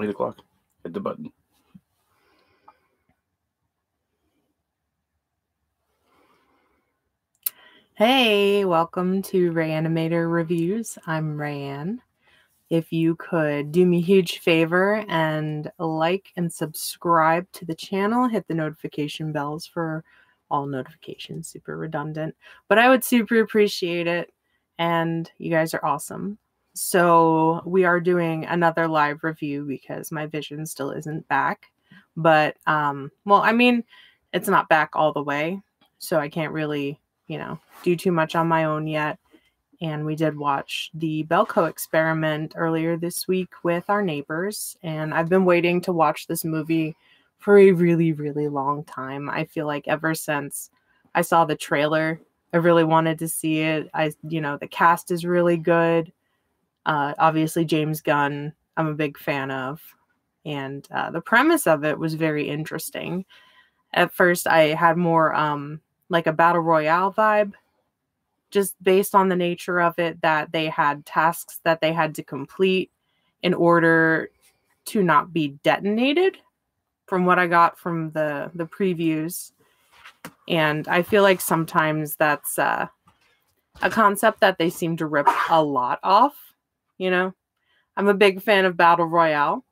8 o'clock. Hit the button. Hey, welcome to Rayanimator Reviews. I'm Rayanne. If you could do me a huge favor and like and subscribe to the channel, hit the notification bells for all notifications, super redundant, but I would super appreciate it, and you guys are awesome. So we are doing another live review because my vision still isn't back, but it's not back all the way, so I can't really, do too much on my own yet. And we did watch the Belko Experiment earlier this week with our neighbors. And I've been waiting to watch this movie for a really, really long time. I feel like ever since I saw the trailer, I really wanted to see it. The cast is really good. Obviously, James Gunn, I'm a big fan of. And the premise of it was very interesting. At first, I had more like a battle royale vibe, just based on the nature of it, that they had tasks that they had to complete in order to not be detonated, from what I got from the previews. And I feel like sometimes that's a concept that they seem to rip a lot off. I'm a big fan of Battle Royale.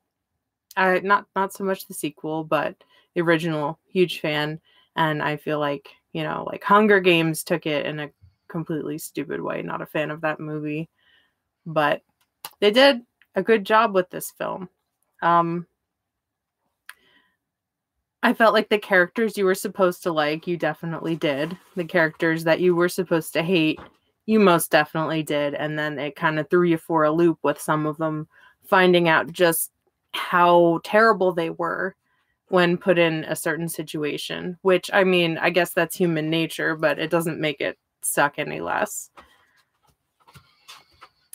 Not so much the sequel, but the original, huge fan. And I feel like, like Hunger Games took it in a completely stupid way. Not a fan of that movie, but they did a good job with this film. I felt like the characters you were supposed to like, you definitely did. The characters that you were supposed to hate, you most definitely did. And then it kind of threw you for a loop with some of them, finding out just how terrible they were when put in a certain situation, which, I guess that's human nature, but it doesn't make it suck any less.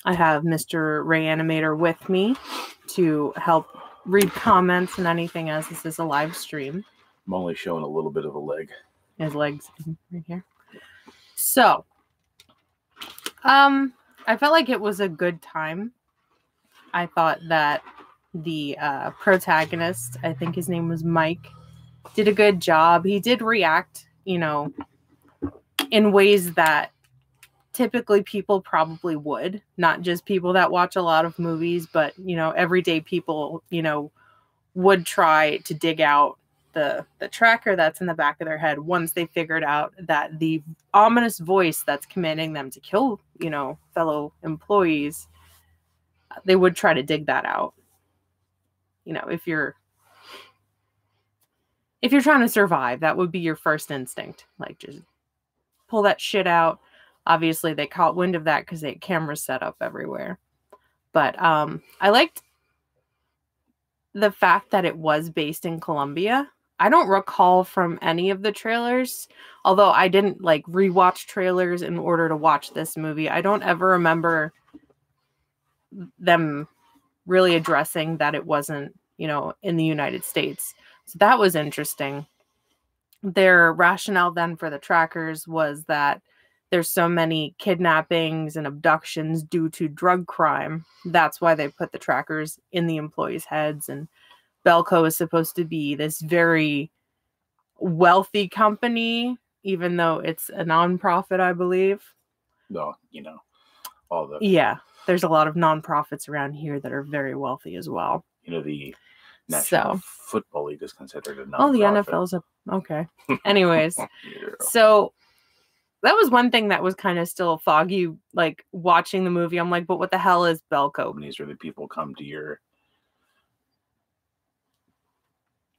I have Mr. Rayanimator with me to help read comments and anything, as this is a live stream. I'm only showing a little bit of a leg. His legs right here. So, I felt like it was a good time. I thought that the protagonist, I think his name was Mike, did a good job. He did react, in ways that typically people probably would, not just people that watch a lot of movies, but, everyday people, would try to dig out the tracker that's in the back of their head once they figured out that the ominous voice that's commanding them to kill, fellow employees, they would try to dig that out. If you're trying to survive, that would be your first instinct. Like, just pull that shit out. Obviously, they caught wind of that because they had cameras set up everywhere. But I liked the fact that it was based in Colombia. I don't recall from any of the trailers, although I didn't rewatch trailers in order to watch this movie. I don't ever remember them really addressing that it wasn't, in the United States. So that was interesting. Their rationale then for the trackers was that there's so many kidnappings and abductions due to drug crime. That's why they put the trackers in the employees' heads. And Belko is supposed to be this very wealthy company, even though it's a nonprofit, I believe. No, all the... Yeah, there's a lot of nonprofits around here that are very wealthy as well. The National Football League is considered a nonprofit. Oh, the NFL's okay. Anyways, so that was one thing that was kind of still foggy, watching the movie. I'm like, but what the hell is Belko? Companies where the people come to your...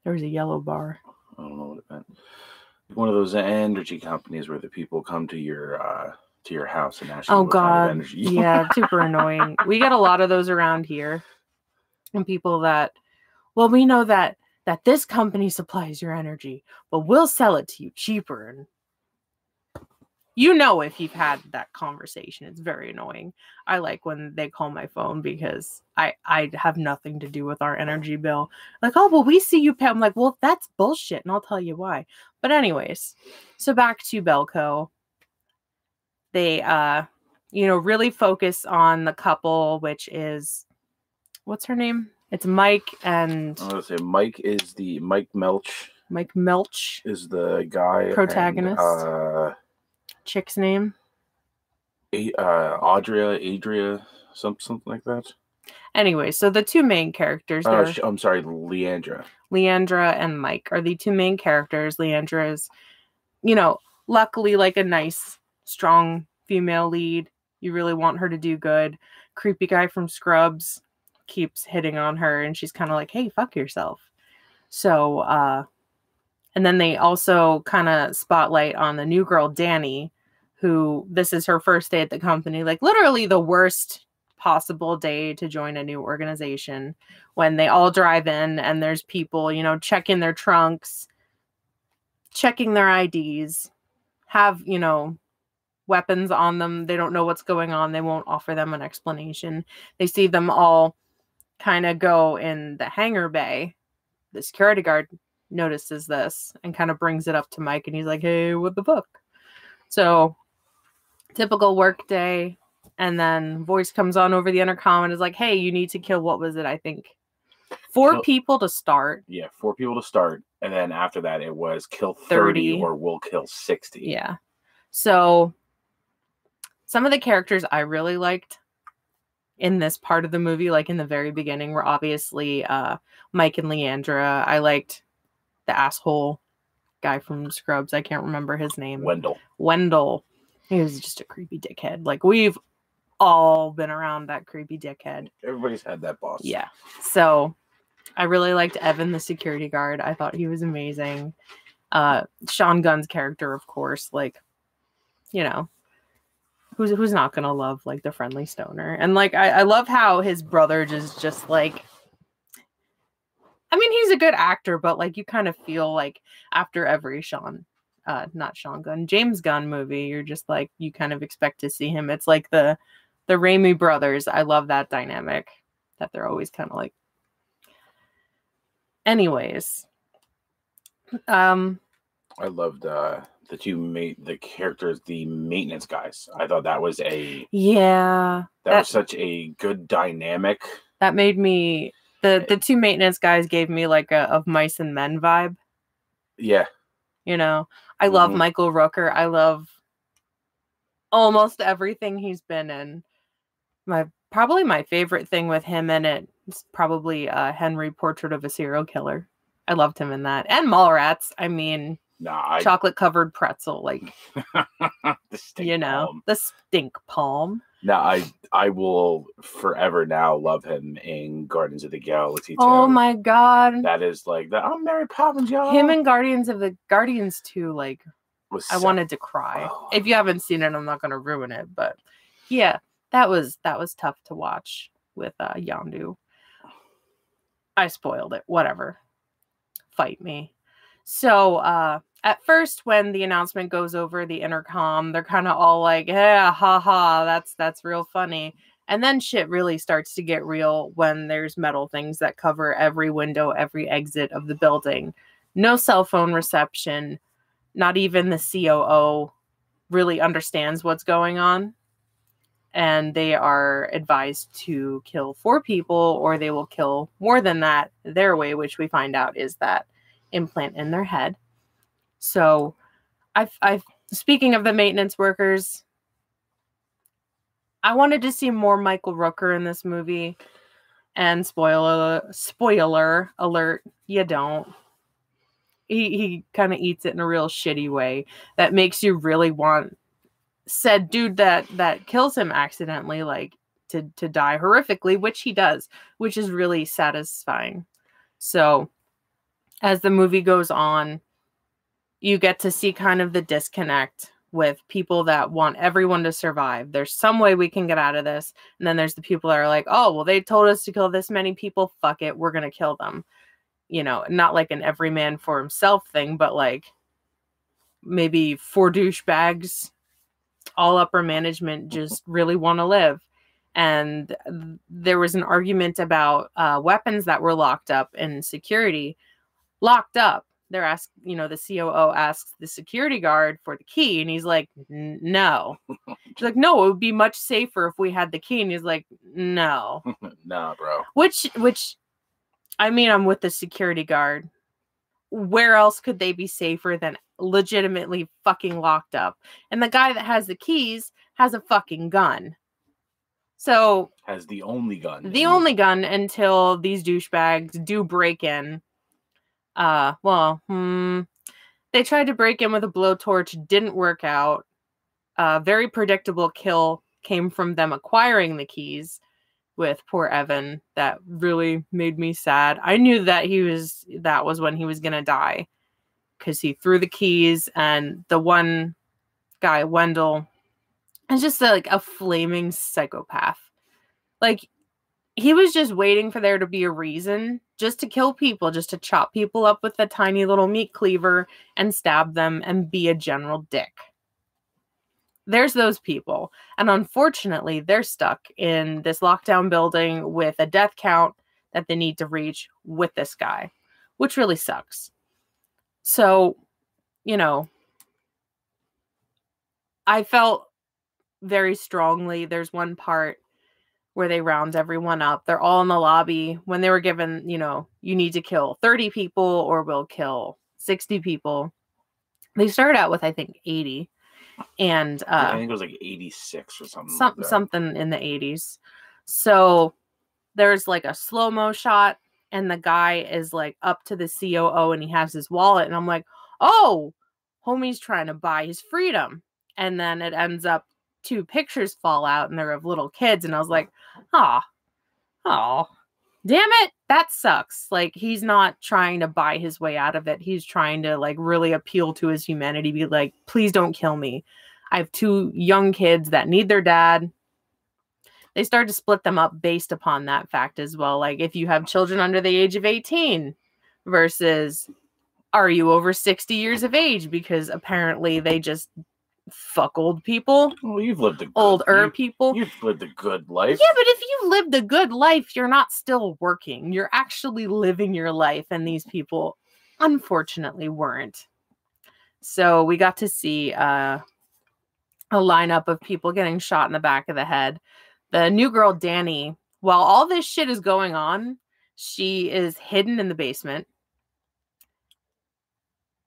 There was a yellow bar. I don't know what it meant. One of those energy companies where the people come to your house and ask you what kind of energy. Yeah, super annoying. We get a lot of those around here. And people that, well, we know that this company supplies your energy, but we'll sell it to you cheaper. And if you've had that conversation, it's very annoying. I like when they call my phone because I have nothing to do with our energy bill. Like, oh, well, we see you pay. I'm like, well, that's bullshit, and I'll tell you why. But anyways, so back to Belko. They, really focus on the couple, which is, what's her name? It's Mike and... I'm going to say Mike Melch. Mike Melch. Is the guy. Protagonist. And, chick's name? Adria, something like that. Anyway, so the two main characters there... I'm sorry, Leandra. Leandra and Mike are the two main characters. Leandra is, luckily like a nice, strong female lead. You really want her to do good. Creepy guy from Scrubs keeps hitting on her, and she's kind of like, hey, fuck yourself. So, and then they also kind of spotlight on the new girl, Danny, who this is her first day at the company. Like, literally the worst possible day to join a new organization, when they all drive in and there's people, checking their trunks, checking their IDs, have, weapons on them. They don't know what's going on. They won't offer them an explanation. They see them all kind of go in the hangar bay. The security guard notices this and kind of brings it up to Mike, and he's like, hey, what the fuck? So, typical work day. And then voice comes on over the intercom and is like, hey, you need to kill, what was it, I think? 4 people to start. Yeah, 4 people to start. And then after that, it was kill 30 or we'll kill 60. Yeah. So, some of the characters I really liked in this part of the movie, like in the very beginning, were obviously Mike and Leandra. I liked the asshole guy from Scrubs. I can't remember his name. Wendell. He was just a creepy dickhead. Like, we've all been around that creepy dickhead. Everybody's had that boss. Yeah. So I really liked Evan, the security guard. I thought he was amazing. Sean Gunn's character, of course, like, who's not gonna love like the friendly stoner? And like I love how his brother just like, I mean, he's a good actor, but like you kind of feel like after every James Gunn movie, you're just like, you kind of expect to see him. It's like the Raimi brothers. I love that dynamic, that they're always kind of like. Anyways, I loved the characters, the maintenance guys. I thought that was that was such a good dynamic. That made me, the 2 maintenance guys gave me like a Of Mice and Men vibe. Yeah. I love Michael Rooker. I love almost everything he's been in. Probably my favorite thing with him in it is probably Henry, Portrait of a Serial Killer. I loved him in that. And Mallrats. I mean, chocolate covered pretzel, like the stink palm. The stink palm. Now I will forever now love him in Guardians of the Galaxy 2. Oh my god. That is like that. I'm Mary Poppins, y'all. Him in Guardians 2, like, I wanted to cry. Oh. If you haven't seen it, I'm not gonna ruin it, but yeah, that was tough to watch with Yondu. I spoiled it. Whatever. Fight me. So at first, when the announcement goes over the intercom, they're kind of all like, yeah, haha, that's real funny. And then shit really starts to get real when there's metal things that cover every window, every exit of the building. No cell phone reception. Not even the COO really understands what's going on. And they are advised to kill 4 people, or they will kill more than that their way, which we find out is that implant in their head. So I've speaking of the maintenance workers, I wanted to see more Michael Rooker in this movie. And spoiler alert, you don't. He kind of eats it in a real shitty way that makes you really want said dude that kills him accidentally, like, to die horrifically, which he does, which is really satisfying. So as the movie goes on, you get to see kind of the disconnect with people that want everyone to survive. There's some way we can get out of this. And then there's the people that are like, oh, well, they told us to kill this many people. Fuck it. We're going to kill them. Not like an every man for himself thing, but like maybe 4 douchebags, all upper management, just really want to live. And there was an argument about weapons that were locked up in security. Locked up. They're asked, the COO asks the security guard for the key, and he's like, no. She's like, no, it would be much safer if we had the key. And he's like, no. Nah, bro. Which I mean, I'm with the security guard. Where else could they be safer than legitimately fucking locked up? And the guy that has the keys has a fucking gun. So has the only gun. The only gun until these douchebags do break in. They tried to break in with a blowtorch, didn't work out. Very predictable kill came from them acquiring the keys with poor Evan. That really made me sad. I knew that that was when he was gonna die, because he threw the keys, and the one guy, Wendell, is just like a flaming psychopath. Like, he was just waiting for there to be a reason just to kill people, just to chop people up with a tiny little meat cleaver and stab them and be a general dick. There's those people. And unfortunately, they're stuck in this lockdown building with a death count that they need to reach with this guy, which really sucks. So, I felt very strongly. There's one part where they round everyone up. They're all in the lobby when they were given, you need to kill 30 people or we'll kill 60 people. They started out with, I think, 80. And I think it was like 86 or something. Something in the 80s. So there's like a slow-mo shot, and the guy is like up to the COO and he has his wallet. And I'm like, oh, homie's trying to buy his freedom. And then it ends up 2 pictures fall out and they're of little kids. And I was like, oh, damn it. That sucks. Like, he's not trying to buy his way out of it. He's trying to like really appeal to his humanity. Be like, please don't kill me. I have 2 young kids that need their dad. They start to split them up based upon that fact as well. Like, if you have children under the age of 18 versus are you over 60 years of age? Because apparently they just fuck old people. Well, you've lived people. You've lived a good life. Yeah, but if you lived a good life, you're not still working. You're actually living your life, and these people, unfortunately, weren't. So we got to see a lineup of people getting shot in the back of the head. The new girl, Danny, while all this shit is going on, she is hidden in the basement,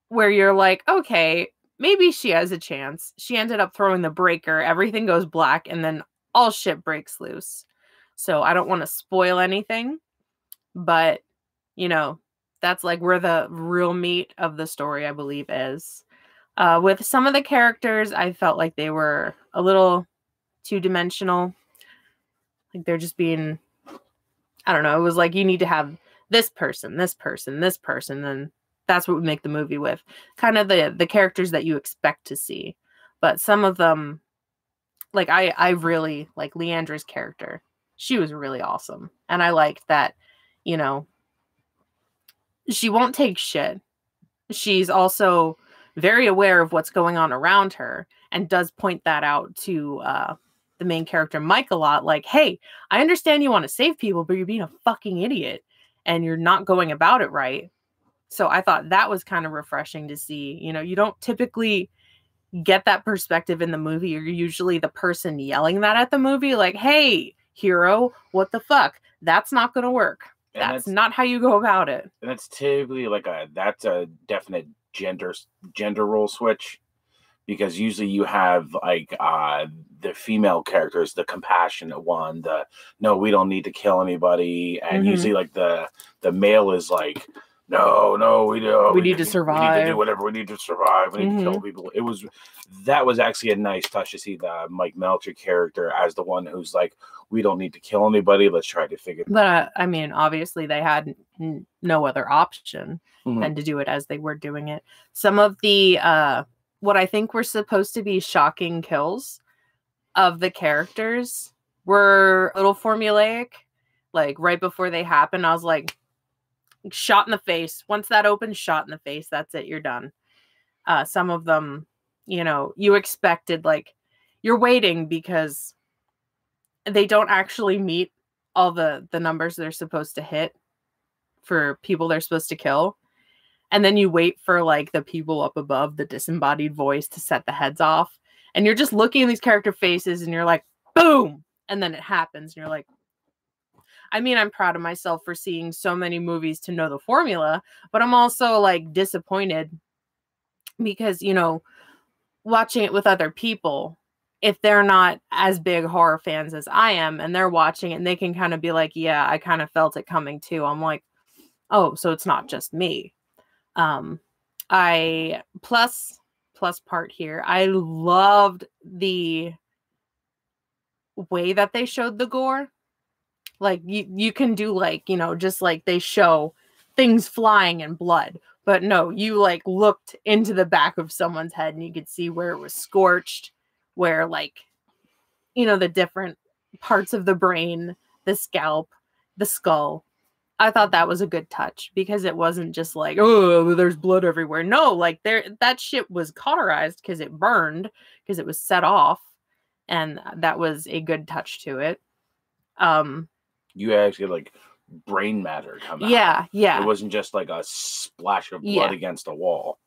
where you're like, okay, maybe she has a chance. She ended up throwing the breaker. Everything goes black, and then all shit breaks loose. So I don't want to spoil anything, but, that's like where the real meat of the story, I believe, is. With some of the characters, I felt like they were a little two-dimensional. Like, they're just being, I don't know, it was like you need to have this person, this person, this person, and that's what we make the movie with. Kind of the characters that you expect to see. But some of them, like, I really like Leandra's character. She was really awesome. And I liked that, she won't take shit. She's also very aware of what's going on around her and does point that out to the main character, Mike, a lot. Like, hey, I understand you want to save people, but you're being a fucking idiot and you're not going about it right. So I thought that was kind of refreshing to see. You don't typically get that perspective in the movie. You're usually the person yelling that at the movie. Like, hey, hero, what the fuck? That's not going to work. That's not how you go about it. And that's typically that's a definite gender role switch, because usually you have like the female characters, the compassionate one, the no, we don't need to kill anybody, and usually like the male is like, no, we do. We need to survive. We need to do whatever. We need to survive. We need to kill people. That was actually a nice touch to see the Mike Melcher character as the one who's like, we don't need to kill anybody. Let's try to figure. But I mean, obviously they had no other option than to do it as they were doing it. Some of the what I think were supposed to be shocking kills of the characters were a little formulaic. Like, right before they happen, I was like, shot in the face. Once that opens, shot in the face. That's it. You're done. Some of them, you expected, like, you're waiting because they don't actually meet all the numbers they're supposed to hit for people they're supposed to kill. And then you wait for like the people up above, the disembodied voice, to set the heads off. And you're just looking at these character faces and you're like, boom. And then it happens. And you're like, I mean, I'm proud of myself for seeing so many movies to know the formula, but I'm also like disappointed because, you know, watching it with other people, if they're not as big horror fans as I am and they're watching it and they can kind of be like, yeah, I kind of felt it coming too. I'm like, oh, so it's not just me. I plus part here. I loved the way that they showed the gore. Like you can do like, you know, just like they show things flying and blood. But no, you like looked into the back of someone's head and you could see where it was scorched, where like, you know, the different parts of the brain, the scalp, the skull. I thought that was a good touch because it wasn't just like, oh, there's blood everywhere. No, like that shit was cauterized because it burned, because it was set off. And that was a good touch to it. You actually like brain matter come out. Yeah. It wasn't just like a splash of blood against a wall.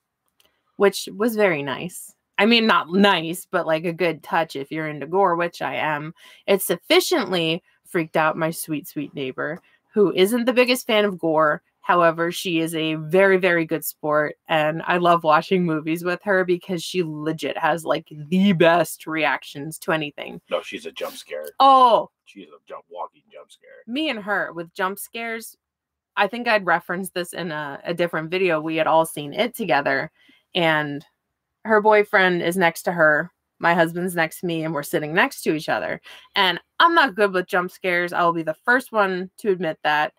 Which was very nice. I mean, not nice, but like a good touch if you're into gore, which I am. It sufficiently freaked out my sweet, sweet neighbor, who isn't the biggest fan of gore. However, she is a very, very good sport. And I love watching movies with her because she legit has like the best reactions to anything. No, she's a jump scare. Oh. She's a walking jump scare. Me and her with jump scares. I think I'd referenced this in a different video. We had all seen it together. And her boyfriend is next to her. My husband's next to me, and we're sitting next to each other. And I'm not good with jump scares. I will be the first one to admit that.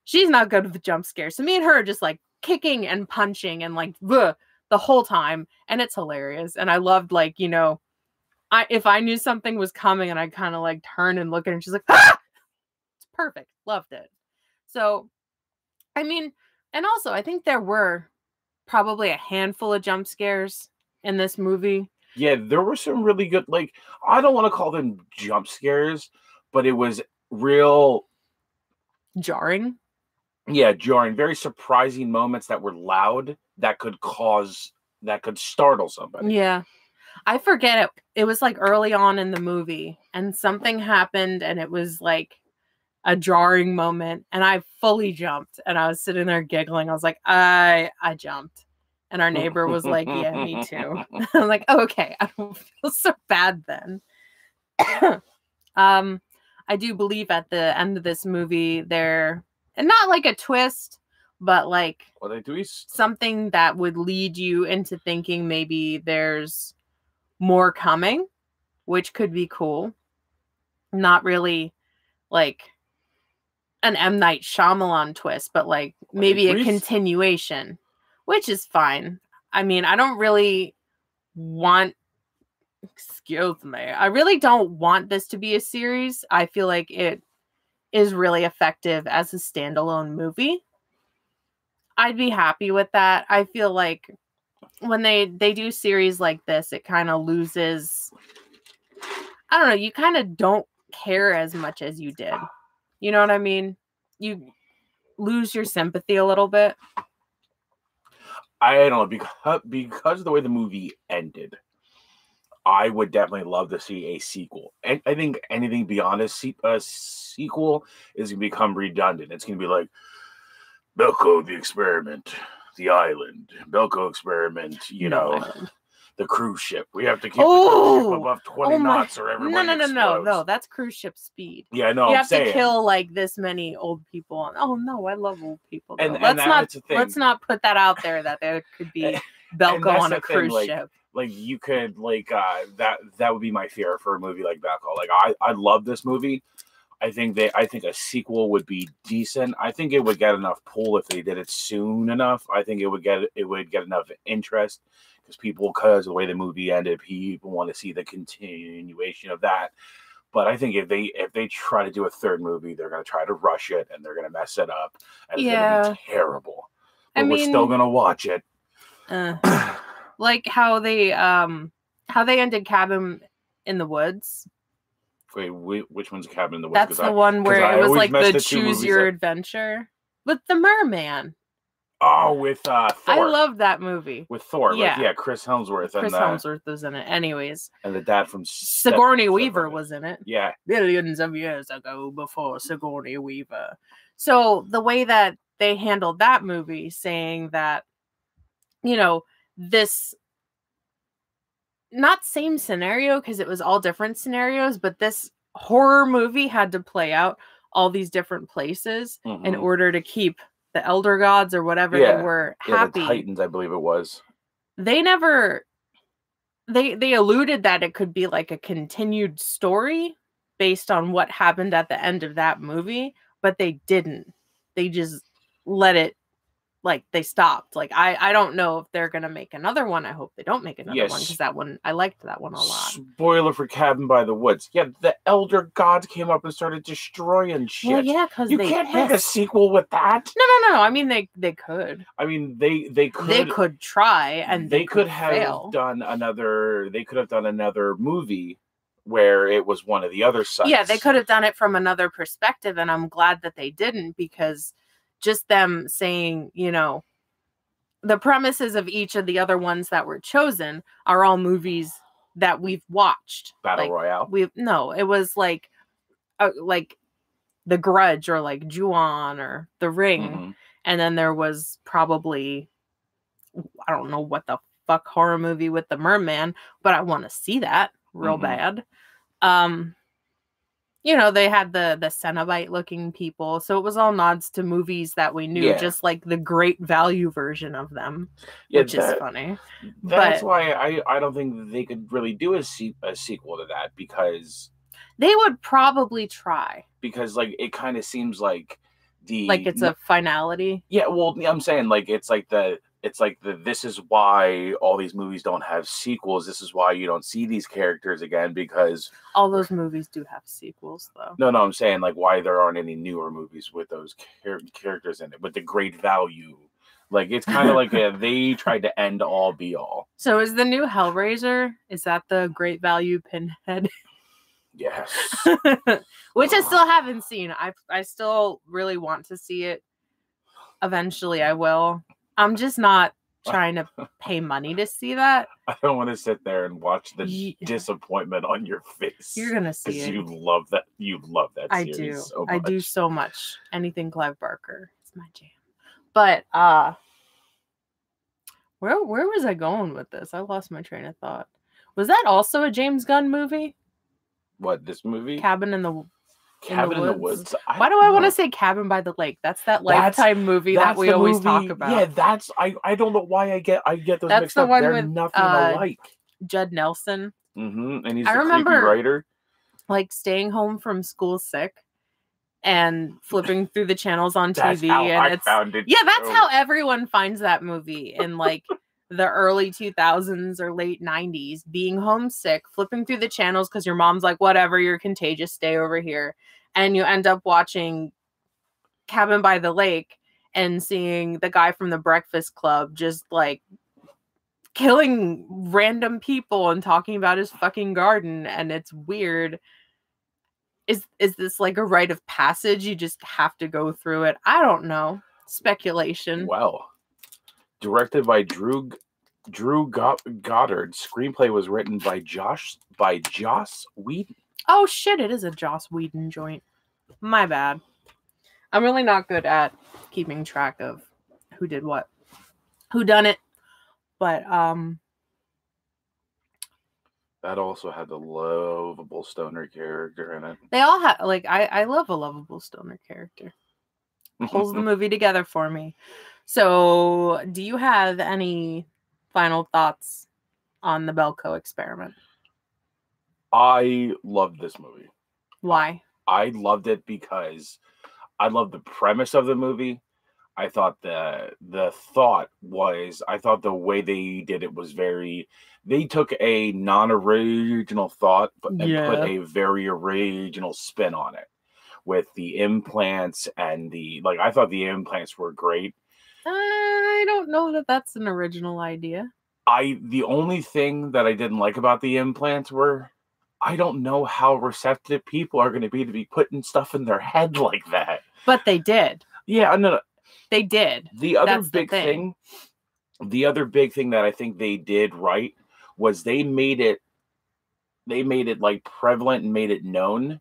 She's not good with jump scares. So me and her are just like kicking and punching and like the whole time. And it's hilarious. And I loved like, you know, if I knew something was coming and I kind of like turn and look at her and she's like, ah! It's perfect. Loved it. So, I mean, and also I think there were probably a handful of jump scares in this movie. Yeah, there were some really good, like, I don't want to call them jump scares, but it was real jarring. Yeah, jarring. Very surprising moments that were loud that could startle somebody. Yeah. I forget it. It was like early on in the movie and something happened and it was like a jarring moment and I fully jumped and I was sitting there giggling. I was like, I jumped. And our neighbor was like, yeah, me too. I'm like, okay, I don't feel so bad then. I do believe at the end of this movie and not like a twist, but like something that would lead you into thinking maybe there's more coming, which could be cool. Not really like an M. Night Shyamalan twist, but like maybe a continuation, which is fine. I mean, I don't really want, I really don't want this to be a series. I feel like it is really effective as a standalone movie. I'd be happy with that. I feel like when they do series like this, it kind of loses, I don't know, you kind of don't care as much as you did. You know what I mean? You lose your sympathy a little bit. I don't know, because of the way the movie ended, I would definitely love to see a sequel. And I think anything beyond a sequel is going to become redundant. It's going to be like Belko the Experiment, the Island, Belko Experiment, the cruise ship. We have to keep the cruise ship above 20 knots or everybody explodes. No, that's cruise ship speed. Yeah, no, you have to kill like this many old people. Oh no, I love old people. And let's not put that out there that there could be Belko on a cruise ship. Like you could that would be my fear for a movie like Belko. Like I love this movie. I think a sequel would be decent. I think it would get enough pull if they did it soon enough. I think it would get enough interest because of the way the movie ended, people want to see the continuation of that. But I think if they try to do a third movie, they're going to try to rush it and they're going to mess it up and it's going to be terrible. But we're still going to watch it. Like how they ended Cabin in the Woods. Wait, which one's Cabin in the Woods? That's the one where it was like the choose your adventure with the merman. Oh, with Thor. I love that movie. With Thor, Yeah. Chris Hemsworth. Chris Hemsworth was in it. Anyways. And the dad from Sigourney Weaver was in it. Yeah. Billions of years ago before Sigourney Weaver. So the way that they handled that movie, saying that, you know, this, not same scenario because it was all different scenarios, but this horror movie had to play out all these different places in order to keep the elder gods or whatever they were happy. The Titans, I believe it was. They never, they alluded that it could be like a continued story based on what happened at the end of that movie, but they didn't. They just let it, like, they stopped. Like, I don't know if they're gonna make another one. I hope they don't make another one, because that one, I liked that one a lot. Spoiler for Cabin by the Woods. Yeah, the elder gods came up and started destroying shit. Well, yeah, because you can't make a sequel with that. No. I mean, they could. I mean, they could try, and they could have fail. done another. They could have done another movie where it was one of the other sides. Yeah, they could have done it from another perspective, and I'm glad that they didn't, because just them saying, you know, the premises of each of the other ones that were chosen are all movies that we've watched. Battle Royale? No, it was like The Grudge, or like Ju-on, or The Ring. And then there was probably, I don't know what the fuck horror movie with the merman, but I want to see that real bad. You know, they had the Cenobite looking people, so it was all nods to movies that we knew, just like the Great Value version of them, which is funny. That's why I don't think they could really do a sequel to that, because they would probably try. Because like it kind of seems like it's a finality. Yeah, well, I'm saying like it's like this is why all these movies don't have sequels. This is why you don't see these characters again, because all those movies do have sequels, though. No, I'm saying like why there aren't any newer movies with those characters in it, with the Great Value. Like, it's kind of like they tried to end all be all. So is the new Hellraiser, is that the Great Value Pinhead? Yes. Which I still haven't seen. I still really want to see it. Eventually I will. I'm just not trying to pay money to see that. I don't want to sit there and watch the disappointment on your face. You're gonna see it. You love that. You love that series. I do. So much. I do so much. Anything Clive Barker is my jam. But where was I going with this? I lost my train of thought. Was that also a James Gunn movie? What, this movie? Cabin in the Woods. Why do I want to say Cabin by the Lake? That's that Lifetime movie that we always talk about. Yeah, I don't know why I get those that's mixed the up. one They're with nothing alike. Judd Nelson. And he's I the remember, creepy writer. Like, staying home from school sick and flipping through the channels on That's TV. How and I found it. Yeah, that's how everyone finds that movie in like the early 2000s or late 90s, being homesick, flipping through the channels because your mom's like, whatever, you're contagious, stay over here. And you end up watching Cabin by the Lake and seeing the guy from the Breakfast Club just like killing random people and talking about his fucking garden. And it's weird. Is this like a rite of passage? You just have to go through it. I don't know. Speculation. Well, directed by Drew Goddard. Screenplay was written by Joss Whedon. Oh shit, it is a Joss Whedon joint. My bad. I'm really not good at keeping track of who did what. Who done it. But that also had the lovable stoner character in it. They all have, like, I love a lovable stoner character. Pulls the movie together for me. So, do you have any final thoughts on the Belko Experiment? I loved this movie. Why? I loved it because I loved the premise of the movie. I thought the way they did it was they took a non-original thought and put a very original spin on it with the implants and I thought the implants were great. I don't know that that's an original idea. The only thing that I didn't like about the implants were, I don't know how receptive people are going to be putting stuff in their head like that. But they did. Yeah, no. They did. The other That's the big thing, the other big thing that I think they did right was they made it like prevalent and made it known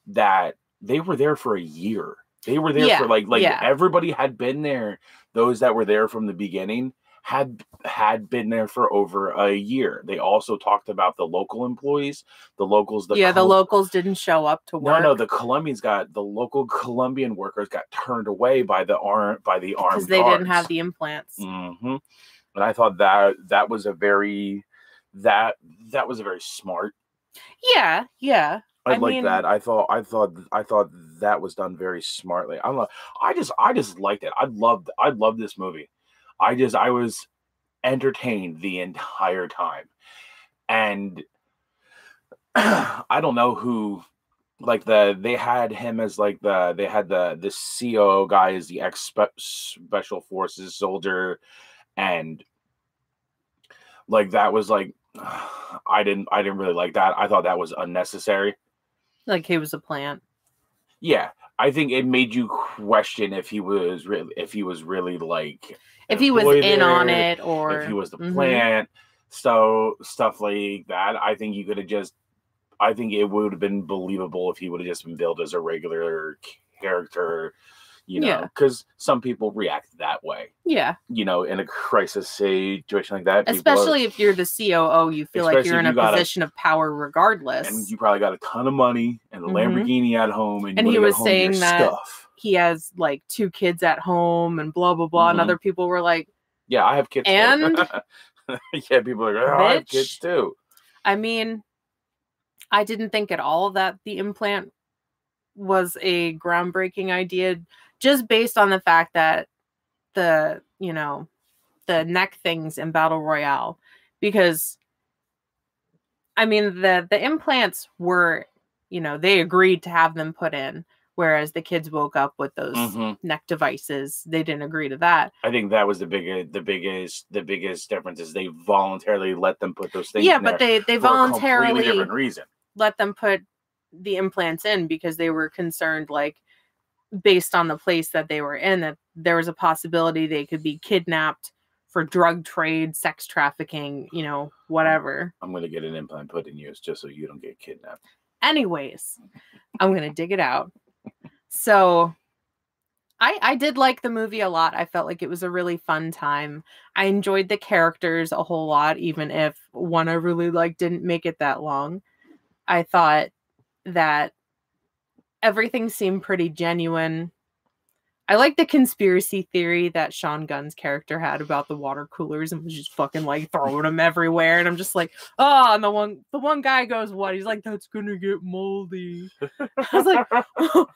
that they were there for a year. They were there for like everybody had been there. Those that were there from the beginning had been there for over a year. They also talked about the local employees, the locals. The locals didn't show up to work. No, the local Colombian workers got turned away by the armed because they didn't have the implants. Mm-hmm. And I thought that was a very smart. Yeah. I like that. I thought that was done very smartly. I just liked it. I loved this movie. I was entertained the entire time. And I don't know who, like they had him as like the COO guy as the special forces soldier, and like that was like I didn't really like that. I thought that was unnecessary. Like he was a plant. Yeah, I think it made you question if he was really like if he was in on it, or if he was the plant. So stuff like that. I think it would have been believable if he would have just been billed as a regular character, because some people react that way. Yeah. In a crisis situation like that. Especially if you're the COO, you feel like you're in a position of power regardless. And you probably got a ton of money and a Lamborghini at home. And he was saying that he has like 2 kids at home and blah, blah, blah. And other people were like, yeah, I have kids and too. Yeah, people are like, I have kids too. I mean, I didn't think at all that the implant was a groundbreaking idea, just based on the fact that the neck things in Battle Royale, because I mean the implants were, they agreed to have them put in, whereas the kids woke up with those neck devices. They didn't agree to that. I think that was the biggest difference is they voluntarily let them put those things in. Yeah, but they voluntarily a completely different reason. Let them put the implants in because they were concerned, like, based on the place that they were in, that there was a possibility they could be kidnapped for drug trade, sex trafficking, whatever. I'm going to get an implant put in you just so you don't get kidnapped. Anyways, I'm going to dig it out. So I did like the movie a lot. I felt like it was a really fun time. I enjoyed the characters a whole lot, even if one I really liked didn't make it that long. I thought that everything seemed pretty genuine. I like the conspiracy theory that Sean Gunn's character had about the water coolers and was just fucking like throwing them everywhere. And I'm just like, oh, and the one guy goes, what? He's like, that's gonna get moldy. I was like, oh,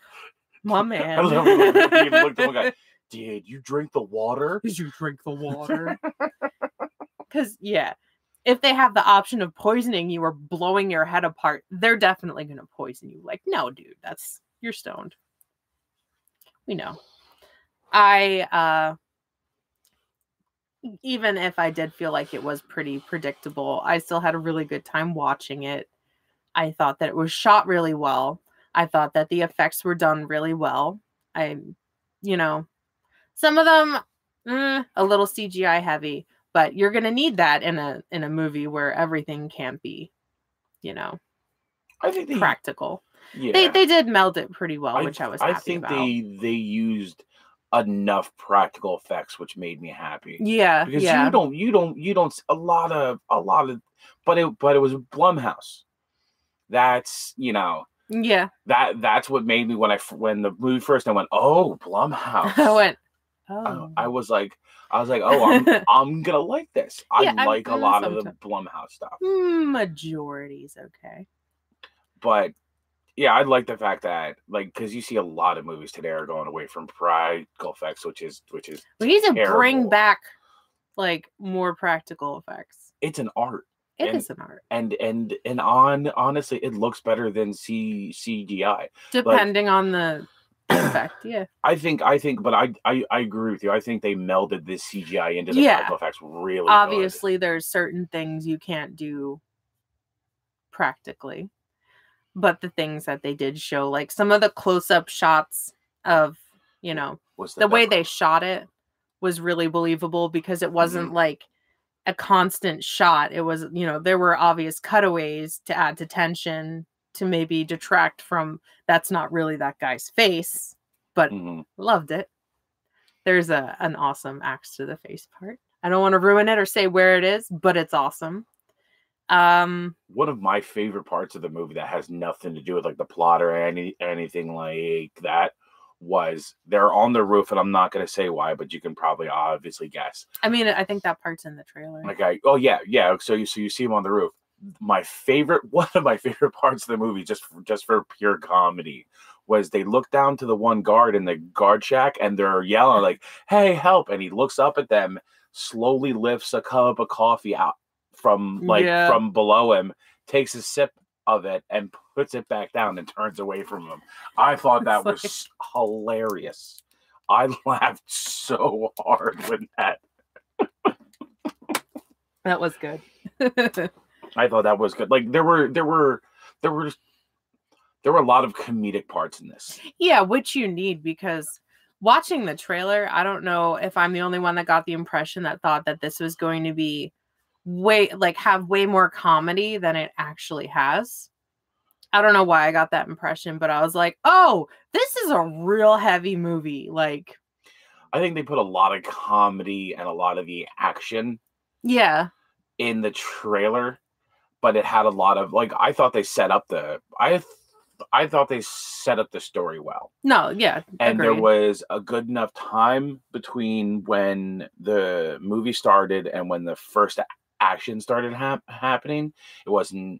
my man. I love it. You looked at one guy. Did you drink the water? Did you drink the water? Because if they have the option of poisoning you or blowing your head apart, they're definitely gonna poison you. Like, no, dude, you're stoned. We know. Even if I did feel like it was pretty predictable, I still had a really good time watching it. I thought that it was shot really well. I thought that the effects were done really well. Some of them a little CGI heavy, but you're gonna need that in a movie where everything can't be, I think practical. Yeah, they did meld it pretty well, which I was happy about. I think they used enough practical effects, which made me happy. Yeah, because you don't a lot of, but it was Blumhouse. That's that's what made me when the movie first I went, oh, Blumhouse. I went, oh. I was like, oh, I'm gonna like this. I like a lot of the Blumhouse stuff. Majority's okay, but. Yeah, I like the fact that, like, because you see a lot of movies today are going away from practical effects, which is. We need to bring back like more practical effects. It's an art. It is an art, and honestly, it looks better than CGI, depending on the effect. Yeah, I think, but I agree with you. I think they melded this CGI into the practical effects really. Obviously, there's certain things you can't do practically. But the things that they did show, like some of the close-up shots of, was the way they shot it was really believable because it wasn't like a constant shot. It was, you know, there were obvious cutaways to add to tension to maybe detract from that's not really that guy's face, but loved it. There's an awesome axe to the face part. I don't want to ruin it or say where it is, but it's awesome. One of my favorite parts of the movie that has nothing to do with like the plot or anything like that was they're on the roof, and I'm not going to say why, but you can probably obviously guess. I mean, I think that part's in the trailer. Okay. Oh yeah. So you see him on the roof. One of my favorite parts of the movie, just for pure comedy, was they look down to the one guard in the guard shack and they're yelling like, "Hey, help!" And he looks up at them, slowly lifts a cup of coffee out from below him, takes a sip of it and puts it back down and turns away from him. I thought that was hilarious. I laughed so hard with that. That was good. I thought that was good. Like there were a lot of comedic parts in this. Yeah, which you need, because watching the trailer, I don't know if I'm the only one that got the impression that thought that this was going to be have way more comedy than it actually has. I don't know why I got that impression, but I was like, oh, this is a real heavy movie. Like, I think they put a lot of comedy and a lot of the action in the trailer, but it had a lot of, like, I thought they set up the story well. No, yeah. And agreed. There was a good enough time between when the movie started and when the first action started happening. It wasn't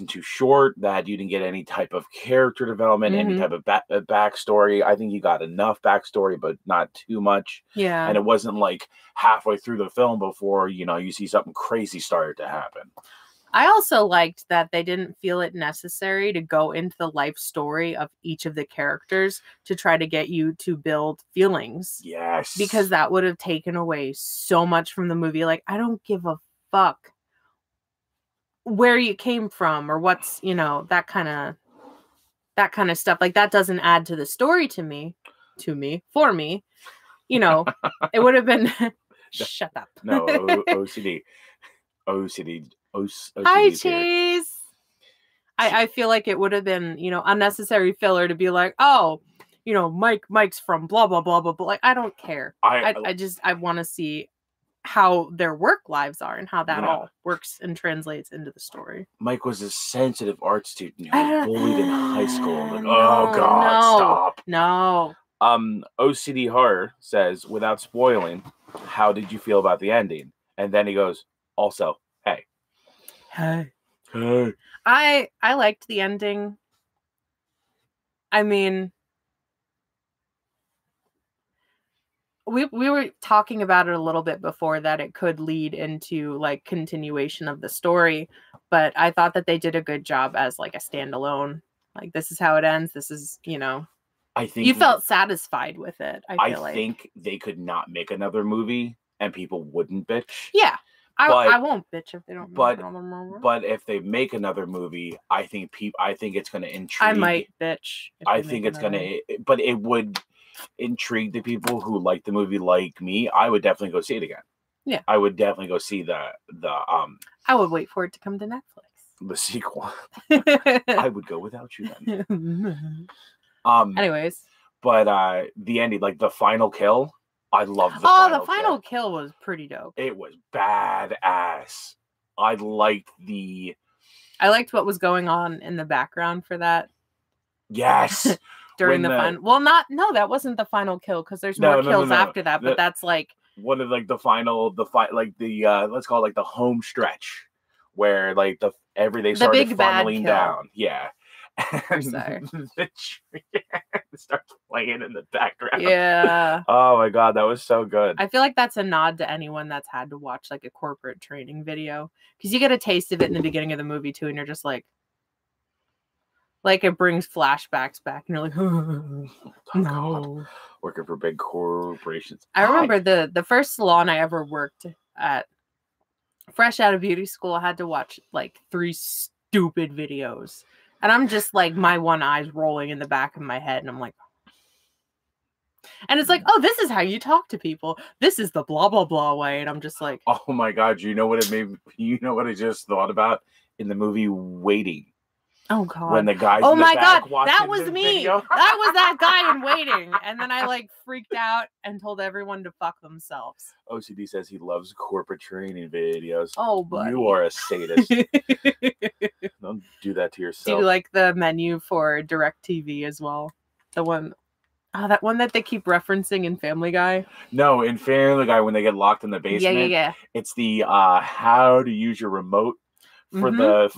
too short that you didn't get any type of character development, any type of backstory. I think you got enough backstory, but not too much. Yeah. And it wasn't like halfway through the film before, you see something crazy started to happen. I also liked that they didn't feel it necessary to go into the life story of each of the characters to try to get you to build feelings. Yes. Because that would have taken away so much from the movie. Like, I don't give a fuck where you came from or what's, that kind of stuff. Like, that doesn't add to the story for me. It would have been shut up. No, OCD. Hi, Chase. I feel like it would have been, unnecessary filler to be like, oh, Mike's from blah, blah, blah, blah, blah. Like, I don't care. I want to see how their work lives are and how that all works and translates into the story. Mike was a sensitive art student who was bullied in high school. Like, stop. No. OCD Horror says, without spoiling, how did you feel about the ending? And then he goes, also, hey. I liked the ending. I mean, we were talking about it a little bit before that it could lead into like continuation of the story, but I thought that they did a good job as like a standalone. Like, this is how it ends. This is, I think you felt satisfied with it. I think they could not make another movie and people wouldn't bitch. Yeah. I won't bitch if they don't make another movie. But if they make another movie, I think it's going to intrigue. I might bitch. I think it's going to, but it would intrigue the people who like the movie like me. I would definitely go see it again. Yeah. I would definitely go see the I would wait for it to come to Netflix. The sequel. I would go without you then. Anyways. But the ending, like the final kill, I love the final kill was pretty dope. It was badass. I liked what was going on in the background for that. Yes. During the final. Well, that wasn't the final kill, because there's more kills after that, but that's like one of like let's call it like the home stretch where like they started funneling down. Yeah. And the tree starts playing in the background. Yeah. Oh my god, that was so good. I feel like that's a nod to anyone that's had to watch like a corporate training video, because you get a taste of it in the beginning of the movie too, and you're just like it brings flashbacks back, and you're like, oh, no. God. Working for big corporations. I remember the first salon I ever worked at, fresh out of beauty school, I had to watch like 3 stupid videos. And I'm just like, my one eye's rolling in the back of my head. And I'm like, And it's like, oh, this is how you talk to people. This is the blah, blah, blah way. And I'm just like, oh my God, you know what it made? You know what I just thought about in the movie Waiting? oh God. When the guys oh in the my back God, watching that was the me. video. That was that guy in Waiting. And then I like freaked out and told everyone to fuck themselves. OCD says he loves corporate training videos. Oh, buddy. You are a sadist. Don't do that to yourself. Do you like the menu for DirecTV as well? The one, that one that they keep referencing in Family Guy? No, in Family Guy, when they get locked in the basement, Yeah. it's the how to use your remote for the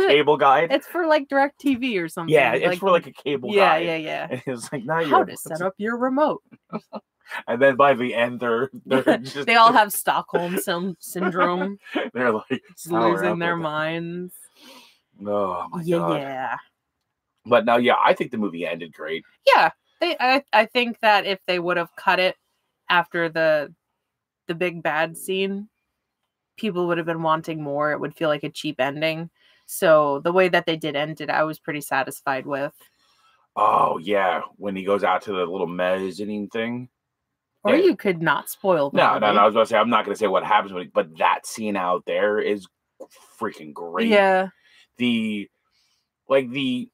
cable guide. It's for like DirecTV or something. Yeah, it's like, for like a cable guide. Yeah. And it's like, now how to set up your remote. And then by the end, they're just they all have Stockholm Syndrome. They're like losing their minds. Oh my God. Yeah. But no, yeah, I think the movie ended great. Yeah, I think that if they would have cut it after the big bad scene, people would have been wanting more. It would feel like a cheap ending. So the way that they did end it, I was pretty satisfied with. Oh yeah, when he goes out to the little mezzanine thing. Or you could not spoil the movie. No, I was about to say, I'm not going to say what happens with it, but that scene out there is freaking great. Yeah. The way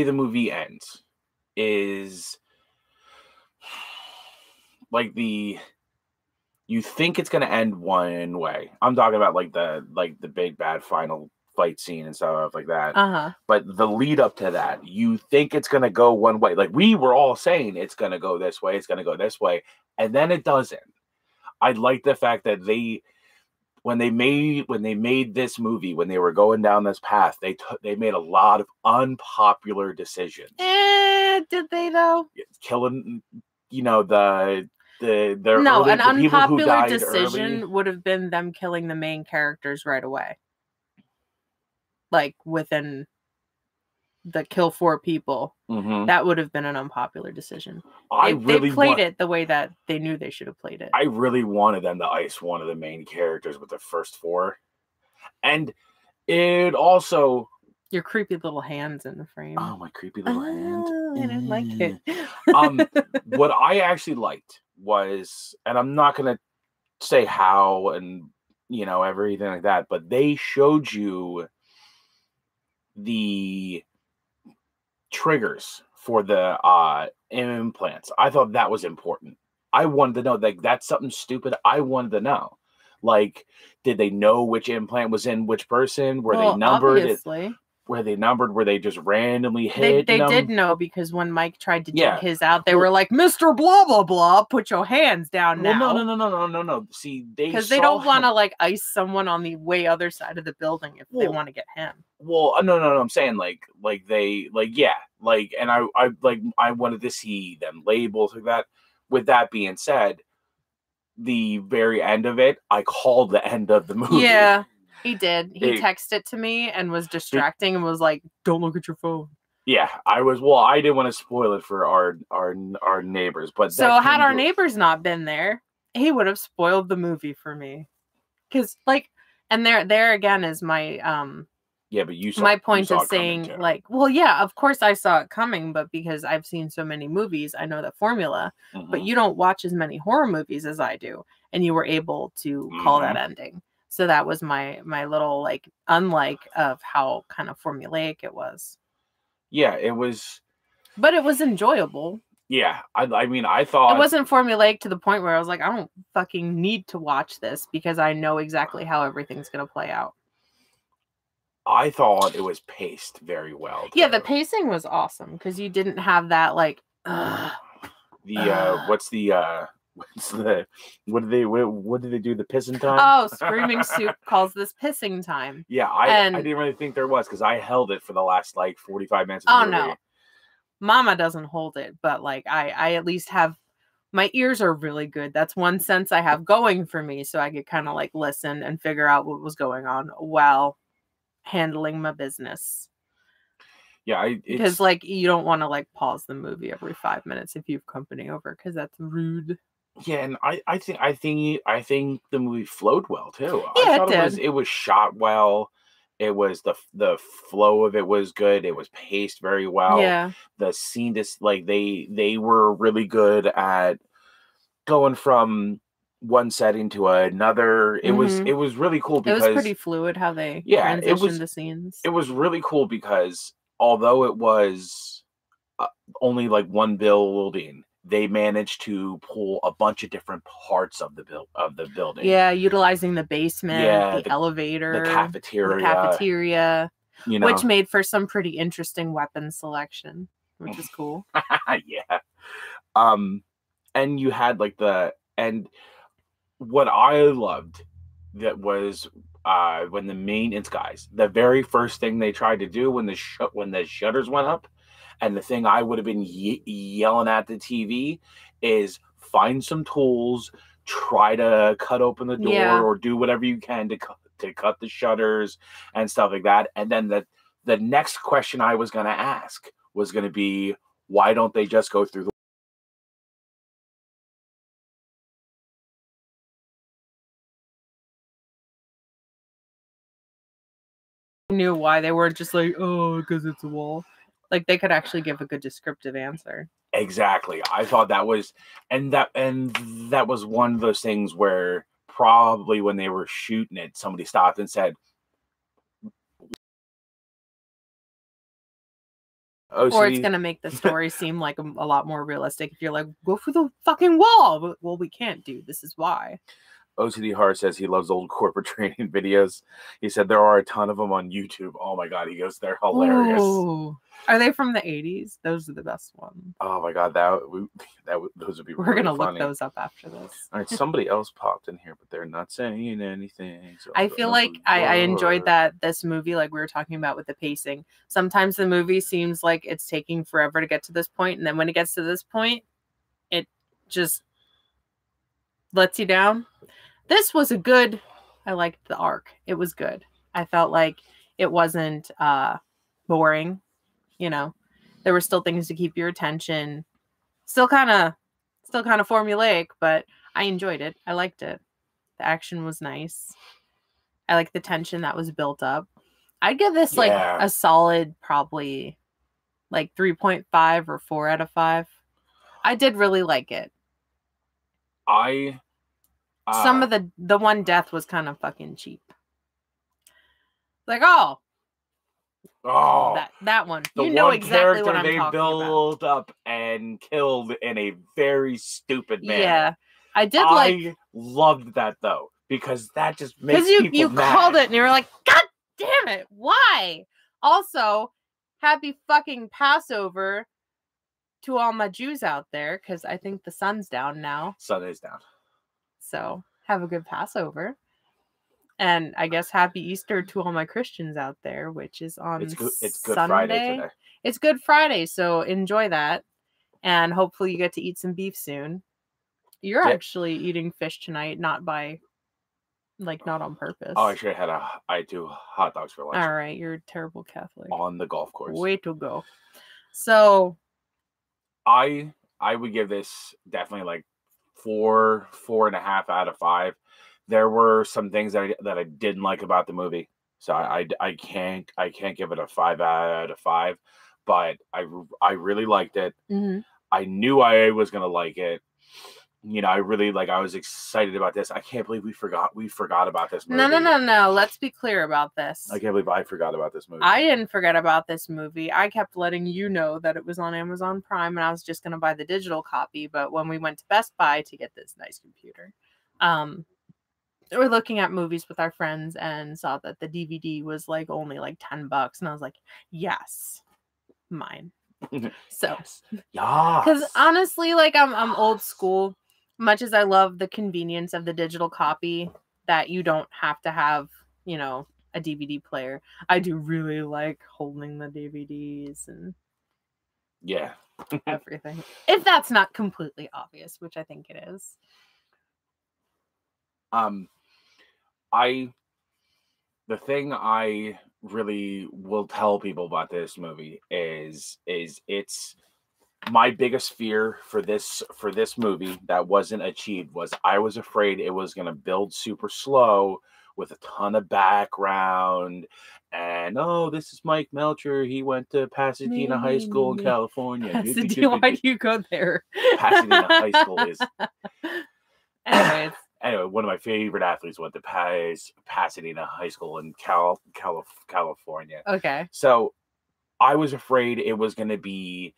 the movie ends is like you think it's going to end one way. I'm talking about like the big bad final fight scene and stuff like that. But the lead up to that, you think it's going to go one way. Like we were all saying it's going to go this way, it's going to go this way, and then it doesn't. I like the fact that when they made this movie, when they were going down this path, they made a lot of unpopular decisions. Did they though? Killing, an unpopular decision would have been them killing the main characters right away. Like within the kill 4 people, that would have been an unpopular decision. They played it the way that they knew they should have played it. I really wanted them to ice one of the main characters with the first 4, and it also your creepy little hands in the frame. Oh, my creepy little hand! I didn't like it. What I actually liked was, and I'm not gonna say how and everything like that, but they showed you the triggers for the implants. I thought that was important. I wanted to know, like, that's something stupid. I wanted to know, like, did they know which implant was in which person? Were they numbered? Obviously. Were they numbered? Were they just randomly hit? They did know, because when Mike tried to dig his out, they were like, Mr. Blah, blah, blah, put your hands down now. No. See, because they don't want to, like, ice someone on the way other side of the building if they want to get him. Well, no. I'm saying, and I wanted to see them labels like that. With that being said, the very end of it, I called the end of the movie. Yeah. He did. He texted to me and was distracting and was like, "Don't look at your phone." Yeah, I was. Well, I didn't want to spoil it for our neighbors, but so had our neighbors not been there, he would have spoiled the movie for me. Because and there again is my yeah, but you saw my point of saying, like, well, yeah, of course I saw it coming, but because I've seen so many movies, I know the formula. But you don't watch as many horror movies as I do, and you were able to call that ending. So that was my little, like, unlike of how kind of formulaic it was. Yeah, it was. But it was enjoyable. Yeah, I mean, I thought... It wasn't formulaic to the point where I was like, I don't fucking need to watch this because I know exactly how everything's going to play out. I thought it was paced very well, too. Yeah, the pacing was awesome because you didn't have that, like... what did they do? The pissing time? Oh, Screaming Soup calls this pissing time. Yeah, I didn't really think there was, because I held it for the last, like, 45 minutes of the movie. No. Mama doesn't hold it, but, like, I at least have... My ears are really good. That's one sense I have going for me, so I could kind of, like, listen and figure out what was going on while handling my business. Yeah, because, like, you don't want to, like, pause the movie every 5 minutes if you have company over, because that's rude. Yeah, and I think the movie flowed well too. Yeah, I thought it was shot well. It was the flow of it was good. It was paced very well. Yeah. The scene is like they were really good at going from one setting to another. It was really cool It was because pretty fluid how they yeah, transitioned the scenes. it was really cool because although it was only like one building, they managed to pull a bunch of different parts of the building. Yeah, utilizing the basement, Yeah, the elevator, the cafeteria, you know, which made for some pretty interesting weapon selection, which is cool. yeah. And you had like and what I loved that was when the maintenance guys, the very first thing they tried to do when the shutters went up, and the thing I would have been yelling at the TV is find some tools, try to cut open the door or do whatever you can to cut the shutters and stuff like that. And then the next question I was going to ask was going to be, why don't they just go through the Knew why they weren't just like, oh, because it's a wall. Like they could actually give a good descriptive answer. Exactly. I thought that was, and that was one of those things where probably when they were shooting it, somebody stopped and said, OCD. Or it's going to make the story seem like a lot more realistic if you're like, go for the fucking wall. But, well, we can't do. This is why. OCD Hart says he loves old corporate training videos. He said there are a ton of them on YouTube. Oh my God. He goes, they're hilarious. Ooh. Are they from the 80s? Those are the best ones. Oh my God. Those would be We're really going to look those up after this. All right. Somebody else popped in here, but they're not saying anything. So I feel like I enjoyed this movie, like we were talking about with the pacing. Sometimes the movie seems like it's taking forever to get to this point. And then when it gets to this point, it just lets you down. This was I liked the arc. It was good. I felt like it wasn't boring. You know, there were still things to keep your attention. Still kind of formulaic, but I enjoyed it. I liked it. The action was nice. I like the tension that was built up. I'd give this like a solid, probably like 3.5 or 4 out of 5. I did really like it. Some of the one death was kind of fucking cheap. Like, that one. You know exactly what I'm talking about. They built up and killed in a very stupid manner. Yeah, I did I loved that though, because that just makes people mad. You called it and you were like, God damn it, why? Also, happy fucking Passover to all my Jews out there, because I think the sun's down now. Sun is down. So have a good Passover. And I guess happy Easter to all my Christians out there, which is on It's Good Sunday. Friday today. It's Good Friday, so enjoy that. And hopefully you get to eat some beef soon. You're actually eating fish tonight, not on purpose. Oh, actually I do hot dogs for lunch. All right, you're a terrible Catholic. On the golf course. Way to go. So I would give this definitely like 4.5 out of 5. There were some things that I didn't like about the movie, so I can't give it a 5 out of 5. But I really liked it. Mm-hmm. I knew I was gonna like it. You know, I was excited about this. I can't believe we forgot about this movie. No. Let's be clear about this. I can't believe I forgot about this movie. I didn't forget about this movie. I kept letting you know that it was on Amazon Prime and I was just going to buy the digital copy. But when we went to Best Buy to get this nice computer, we're looking at movies with our friends and saw that the DVD was like only like $10. And I was like, yes, mine. So, yeah, because honestly, like I'm old school. Much as I love the convenience of the digital copy, that you don't have to have, a DVD player. I do really like holding the DVDs and everything. If that's not completely obvious, which I think it is. The thing I really will tell people about this movie is it's my biggest fear for this movie that wasn't achieved was I was afraid it was going to build super slow with a ton of background. And oh, this is Mike Melcher. He went to Pasadena High School in California. Pasadena, why do you go there? Pasadena High School is. Anyways. Anyway, one of my favorite athletes went to Pasadena High School in California. Okay. So I was afraid it was going to be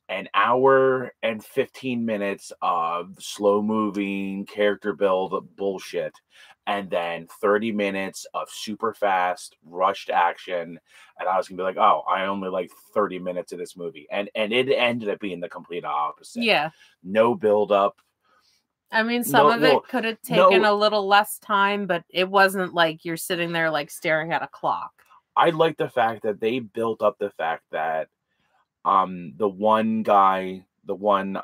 an hour and 15 minutes of slow moving character build bullshit, and then 30 minutes of super fast rushed action. And I was gonna be like, oh, I only like 30 minutes of this movie. And it ended up being the complete opposite. Yeah. No build up. I mean, some of it could have taken a little less time, but it wasn't like you're sitting there like staring at a clock. I like the fact that they built up the fact that the one guy, the one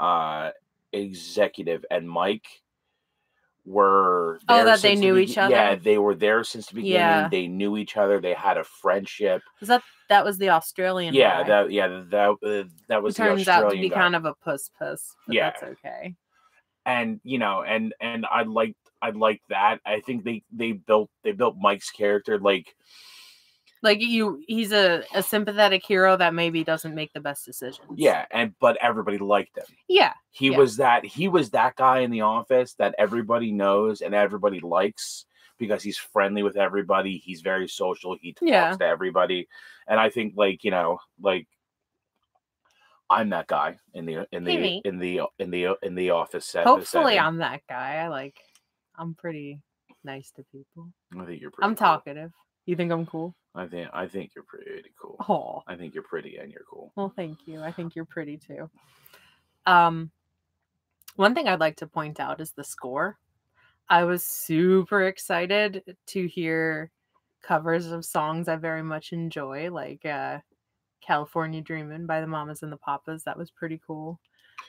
executive, and Mike were there that they knew each other. Yeah, they were there since the beginning. Yeah. They knew each other. They had a friendship. That was the Australian guy? That was the Australian turns out to be guy. Kind of a puss. But yeah, that's okay. And and I liked that. I think they built Mike's character he's a sympathetic hero that maybe doesn't make the best decisions. Yeah, but everybody liked him. Yeah. He was that guy in the office that everybody knows and everybody likes because he's friendly with everybody. He's very social. He talks to everybody. And I think I'm that guy in the office set. Hopefully I'm that guy. I'm pretty nice to people. I think you're pretty cool. Talkative. You think I'm cool? I think you're pretty cool. Oh. I think you're pretty and you're cool. Well, thank you. I think you're pretty too. One thing I'd like to point out is the score. I was super excited to hear covers of songs I very much enjoy, like California Dreamin' by the Mamas and the Papas. That was pretty cool.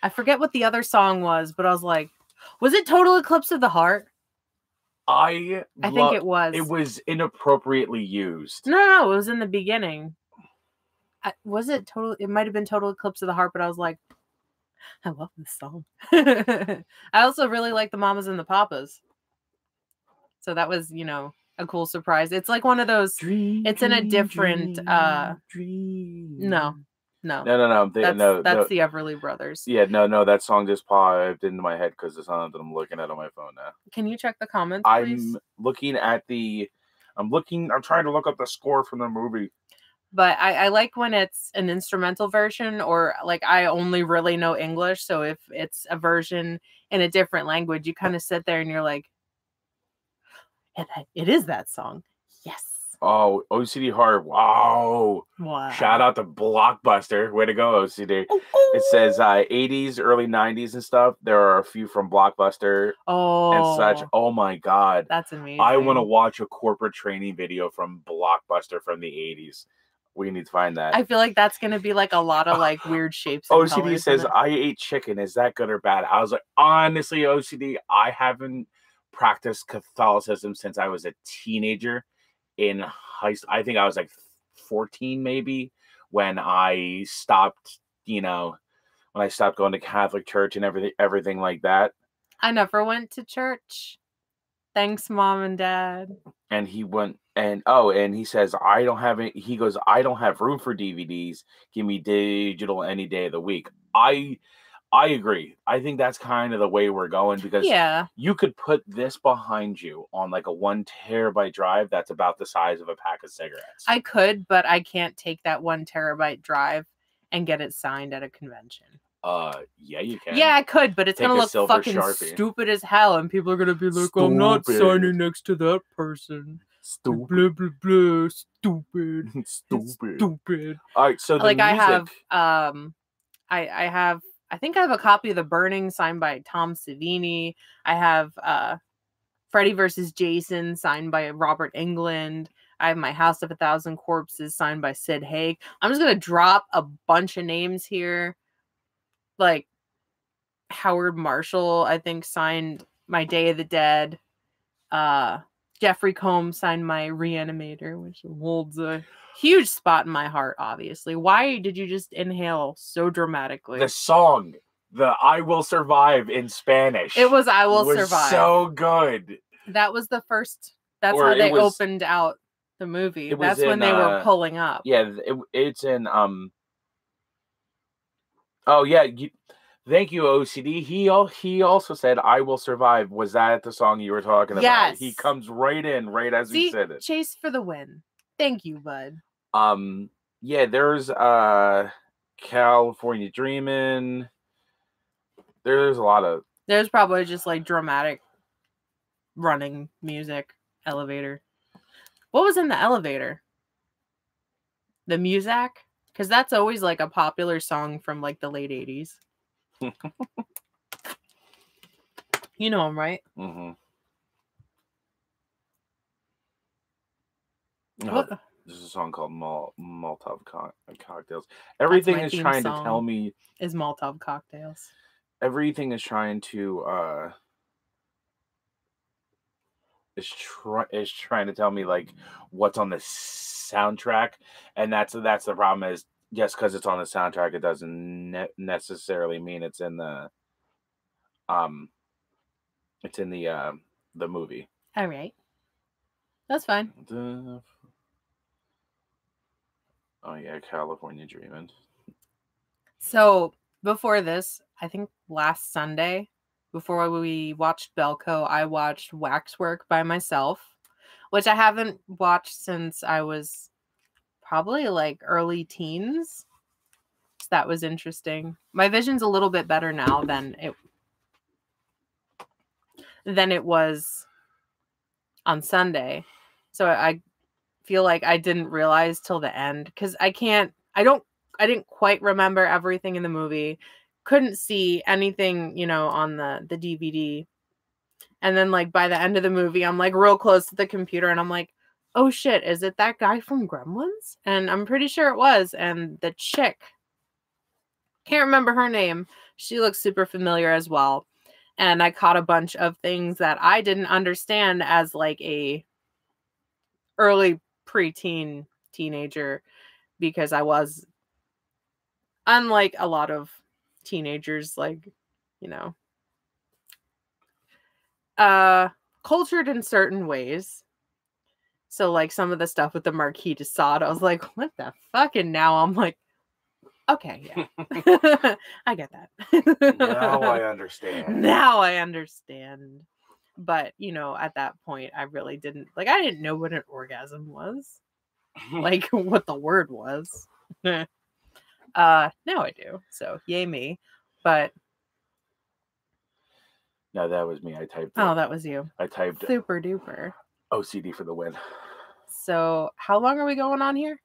I forget what the other song was, but I was like, was it Total Eclipse of the Heart? I think it was. It was inappropriately used. No, it was in the beginning. Was it Total? It might have been Total Eclipse of the Heart, but I was like, I love this song. I also really like the Mamas and the Papas. So that was, a cool surprise. It's like one of those. It's in a different. No. That's the Everly Brothers. Yeah, no. That song just popped into my head because it's something that I'm looking at on my phone now. Can you check the comments, please? I'm trying to look up the score from the movie. But I like when it's an instrumental version, or I only really know English. So if it's a version in a different language, you kind of sit there and you're like, it is that song. Yes. Oh, OCD Horror. Wow. Shout out to Blockbuster. Way to go, OCD. Oh. It says 80s, early 90s and stuff. There are a few from Blockbuster and such. Oh my God. That's amazing. I want to watch a corporate training video from Blockbuster from the 80s. We need to find that. I feel like that's going to be a lot of weird shapes. OCD says, I ate chicken. Is that good or bad? I was like, honestly, OCD, I haven't practiced Catholicism since I was a teenager. In high school, I think I was 14 maybe when I stopped, when I stopped going to Catholic church and everything like that. I never went to church. Thanks, Mom and Dad. And he went and he says, I don't have room for DVDs. Give me digital any day of the week. I agree. I think that's kind of the way we're going because you could put this behind you on a 1 terabyte drive that's about the size of a pack of cigarettes. I could, but I can't take that 1 terabyte drive and get it signed at a convention. Yeah, you can. Yeah, I could, but it's going to look fucking Sharpie. Stupid as hell, and people are going to be like, stupid. I'm not signing next to that person. Stupid. Blah, blah, blah. Stupid. Stupid. All right, so the music... I think I have a copy of The Burning signed by Tom Savini. I have Freddy vs. Jason signed by Robert Englund. I have My House of a Thousand Corpses signed by Sid Haig. I'm just going to drop a bunch of names here. Howard Marshall, I think, signed My Day of the Dead. Jeffrey Combs signed My Reanimator, which holds a huge spot in my heart, obviously. Why did you just inhale so dramatically? The song, the I Will Survive in Spanish. It was I Will Survive. So good. That was the first That's Or how it they was- opened out the movie. it was That's when in, they were pulling up. Yeah, it's in. Oh yeah, thank you, OCD. He also said, "I will survive." Was that the song you were talking about? Yes. He comes right in, right as we said it. Chase for the win. Thank you, bud. Yeah, there's California Dreamin'. There's a lot of. There's probably just like dramatic running music. Elevator. What was in the elevator? The Muzak? Because that's always like a popular song from like the late 80s. You know him, right? Mm-hmm. What? There's a song called Molotov Cocktails. Everything is trying to tell me is Molotov Cocktails. Everything is trying to is trying to tell me like what's on the soundtrack, and that's the problem. Is just because it's on the soundtrack, it doesn't necessarily mean it's in the movie. All right, that's fine. Oh yeah, California Dreamin'. So before this, I think last Sunday, before we watched Belko, I watched Waxwork by myself, which I haven't watched since I was probably like early teens. So that was interesting. My vision's a little bit better now than it was on Sunday. So I feel like I didn't realize till the end because I didn't quite remember everything in the movie. Couldn't see anything, on the DVD. And then like by the end of the movie, I'm like real close to the computer and I'm like, oh shit, is it that guy from Gremlins? And I'm pretty sure it was. And the chick, can't remember her name. She looks super familiar as well. And I caught a bunch of things that I didn't understand as like a early preteen teenager, because I was, unlike a lot of teenagers, like, cultured in certain ways. So like some of the stuff with the Marquis de Sade, I was like, what the fuck? And now I'm like, okay, yeah. I get that. Now I understand. But, at that point, I really didn't, like, I didn't know what an orgasm was. Like, what the word was. Now I do. So, yay me. But. No, that was me. I typed it. Oh, that was you. I typed super duper. OCD for the win. So, how long are we going on here?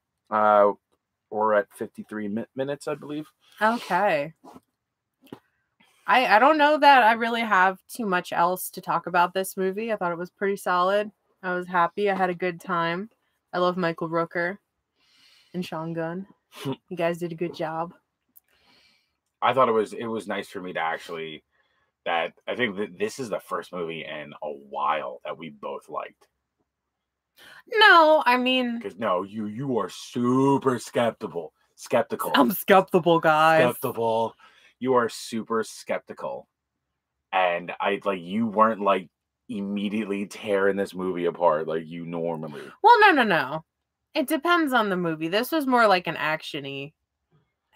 We're at 53 minutes, I believe. Okay. I don't know that I really have too much else to talk about this movie. I thought it was pretty solid. I was happy. I had a good time. I love Michael Rooker and Sean Gunn. You guys did a good job. I thought it was nice for me to actually, that I think that this is the first movie in a while that we both liked. No, I mean, because you are super skeptical. I'm skeptical, guys. Skeptical. You are super skeptical, and you weren't like immediately tearing this movie apart like you normally. Well, no. It depends on the movie. This was more like an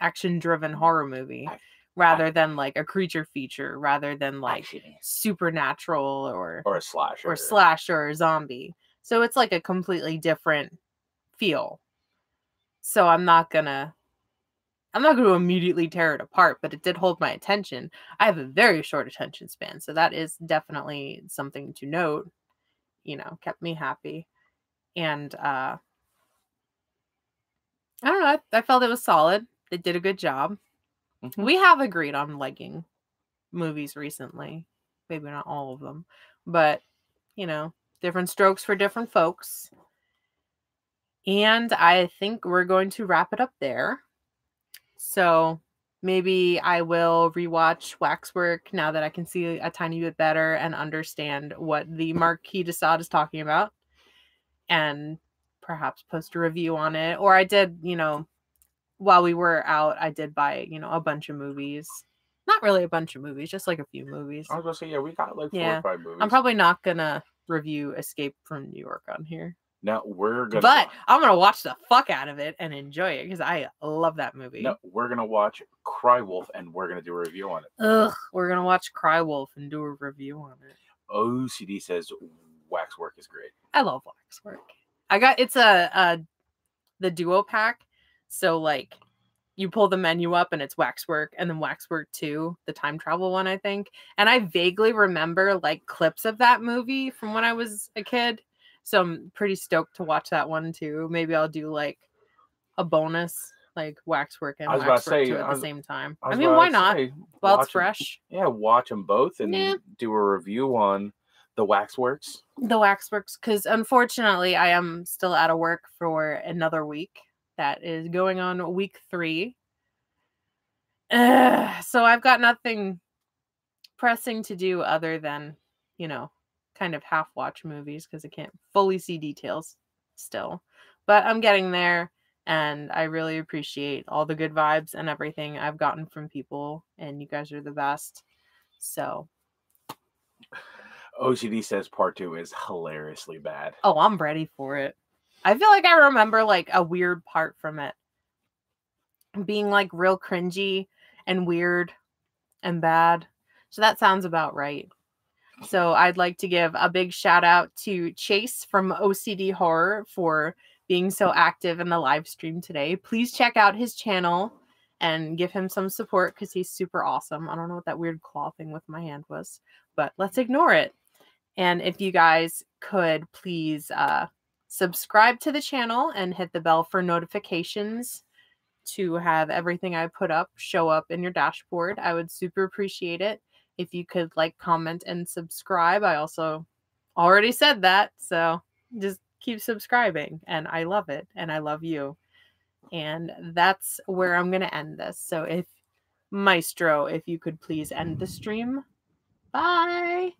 action-driven horror movie, rather than like a creature feature, rather than like Action-y. Supernatural or a slasher or zombie. So it's like a completely different feel. So I'm not gonna immediately tear it apart, but it did hold my attention. I have a very short attention span, so that is definitely something to note. Kept me happy. And I don't know, I felt it was solid. They did a good job. Mm-hmm. We have agreed on liking movies recently. Maybe not all of them, but different strokes for different folks. And I think we're going to wrap it up there. So maybe I will rewatch Waxwork now that I can see a tiny bit better and understand what the Marquis de Sade is talking about, and perhaps post a review on it. Or I did, while we were out, I did buy, a bunch of movies. Not really a bunch of movies, just like a few movies. I was gonna say, yeah, we got like 4 or 5 movies. I'm probably not gonna review Escape from New York on here. Now we're gonna. But I'm gonna watch the fuck out of it and enjoy it because I love that movie. No, we're gonna watch Cry Wolf and we're gonna do a review on it. Ugh, we're gonna watch Cry Wolf and do a review on it. OCD says Waxwork is great. I love Waxwork. It's the duo pack. So like you pull the menu up and it's Waxwork and then Waxwork 2, the time travel one, I think. And I vaguely remember like clips of that movie from when I was a kid. So I'm pretty stoked to watch that one too. Maybe I'll do like a bonus, like Waxwork and Waxwork 2 at the same time. I mean, why not? While it's fresh. Yeah, watch them both and do a review on the Waxworks. The Waxworks, because unfortunately I am still out of work for another week. That is going on week 3. So I've got nothing pressing to do other than, kind of half watch movies because I can't fully see details still. But I'm getting there, and I really appreciate all the good vibes and everything I've gotten from people, and you guys are the best. So OCD says part 2 is hilariously bad. Oh, I'm ready for it. I feel like I remember like a weird part from it being like real cringy and weird and bad. So that sounds about right. So I'd like to give a big shout out to Chase from OCD Horror for being so active in the live stream today. Please check out his channel and give him some support because he's super awesome. I don't know what that weird claw thing with my hand was, but let's ignore it. And if you guys could please subscribe to the channel and hit the bell for notifications to have everything I put up show up in your dashboard, I would super appreciate it. If you could like, comment, and subscribe. I also already said that, so just keep subscribing. And I love it, and I love you. And that's where I'm going to end this. So if Maestro, if you could please end the stream. Bye.